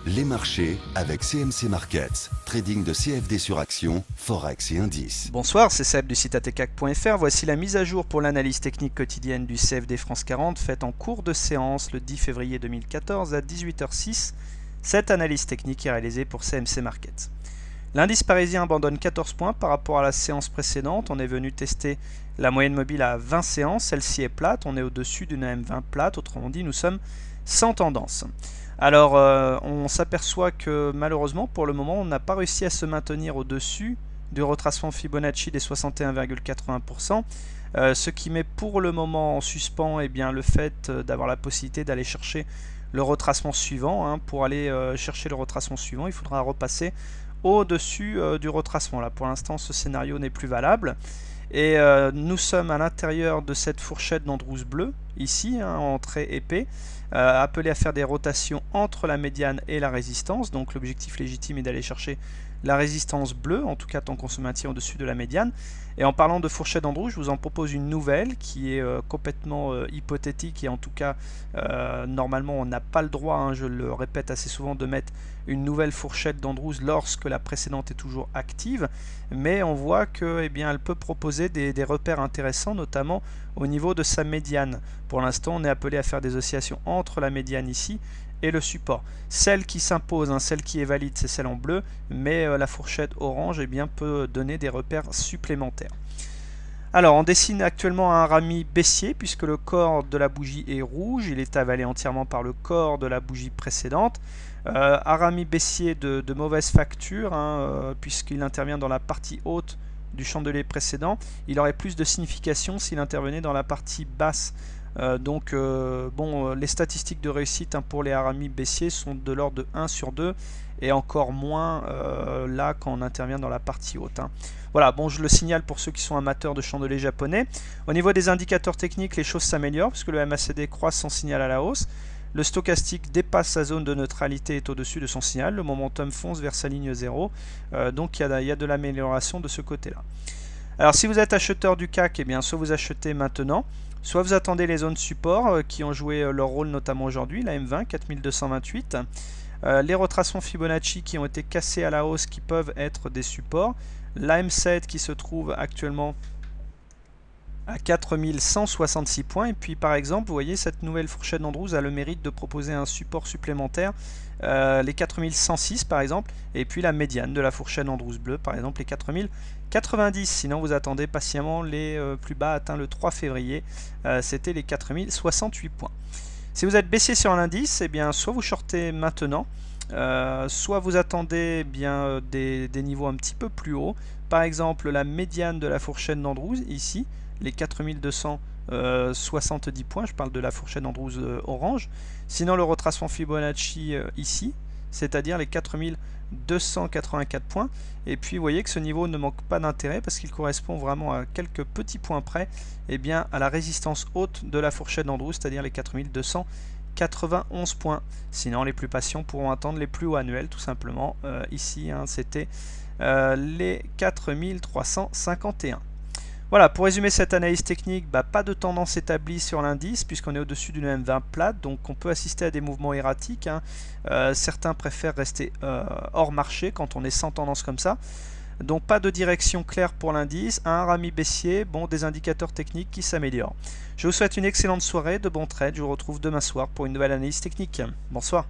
Les marchés avec CMC Markets, trading de CFD sur action, forex et indices. Bonsoir, c'est Seb du site atcac.fr. Voici la mise à jour pour l'analyse technique quotidienne du CFD France 40 faite en cours de séance le 10 février 2014 à 18h06. Cette analyse technique est réalisée pour CMC Markets. L'indice parisien abandonne 14 points par rapport à la séance précédente. On est venu tester la moyenne mobile à 20 séances. Celle-ci est plate. On est au-dessus d'une AM20 plate. Autrement dit, nous sommes sans tendance. Alors, on s'aperçoit que malheureusement, pour le moment, on n'a pas réussi à se maintenir au-dessus du retracement Fibonacci des 61,80%, ce qui met pour le moment en suspens le fait d'avoir la possibilité d'aller chercher le retracement suivant. Pour aller chercher le retracement suivant, il faudra repasser au-dessus du retracement. Là, pour l'instant, ce scénario n'est plus valable. Et nous sommes à l'intérieur de cette fourchette d'Andrews bleu, ici, en trait épais, appelé à faire des rotations entre la médiane et la résistance. Donc l'objectif légitime est d'aller chercher la résistance bleue, en tout cas tant qu'on se maintient au-dessus de la médiane. Et en parlant de fourchette d'Andrews, je vous en propose une nouvelle qui est complètement hypothétique et en tout cas normalement on n'a pas le droit, je le répète assez souvent, de mettre une nouvelle fourchette d'Andrews lorsque la précédente est toujours active, mais on voit que elle peut proposer des repères intéressants, notamment au niveau de sa médiane. Pour l'instant on est appelé à faire des oscillations entre la médiane ici et le support. Celle qui s'impose, celle qui est valide, c'est celle en bleu, mais la fourchette orange peut donner des repères supplémentaires. Alors, on dessine actuellement un rami baissier puisque le corps de la bougie est rouge, il est avalé entièrement par le corps de la bougie précédente. Un rami baissier de mauvaise facture, puisqu'il intervient dans la partie haute du chandelier précédent. Il aurait plus de signification s'il intervenait dans la partie basse. Les statistiques de réussite pour les haramis baissiers sont de l'ordre de 1 sur 2 et encore moins là quand on intervient dans la partie haute. Voilà, je le signale pour ceux qui sont amateurs de chandeliers japonais. Au niveau des indicateurs techniques, les choses s'améliorent puisque le MACD croise son signal à la hausse. Le stochastique dépasse sa zone de neutralité et est au-dessus de son signal. Le momentum fonce vers sa ligne 0. Donc il y a de l'amélioration de ce côté-là. Alors si vous êtes acheteur du CAC, soit vous achetez maintenant, soit vous attendez les zones support qui ont joué leur rôle notamment aujourd'hui, la M20, 4228, les retracements Fibonacci qui ont été cassés à la hausse qui peuvent être des supports, la M7 qui se trouve actuellement à 4166 points, et puis par exemple vous voyez cette nouvelle fourchette d'Andrews a le mérite de proposer un support supplémentaire, les 4106 par exemple, et puis la médiane de la fourchette d'Andrews bleu par exemple les 4090. Sinon vous attendez patiemment les plus bas atteints le 3 février, c'était les 4068 points. Si vous êtes baissier sur l'indice, soit vous shortez maintenant, soit vous attendez des niveaux un petit peu plus hauts, par exemple la médiane de la fourchette d'Andrews ici, les 4270 points, je parle de la fourchette d'Andrews orange. Sinon le retracement Fibonacci ici, c'est-à-dire les 4284 points. Et puis vous voyez que ce niveau ne manque pas d'intérêt parce qu'il correspond vraiment à quelques petits points près à la résistance haute de la fourchette d'Andrews, c'est-à-dire les 4291 points. Sinon les plus patients pourront attendre les plus hauts annuels tout simplement. Ici c'était les 4351. Voilà, pour résumer cette analyse technique, pas de tendance établie sur l'indice puisqu'on est au-dessus d'une M20 plate, donc on peut assister à des mouvements erratiques. Certains préfèrent rester hors marché quand on est sans tendance comme ça. Donc pas de direction claire pour l'indice, un rami baissier, des indicateurs techniques qui s'améliorent. Je vous souhaite une excellente soirée, de bons trades, je vous retrouve demain soir pour une nouvelle analyse technique. Bonsoir.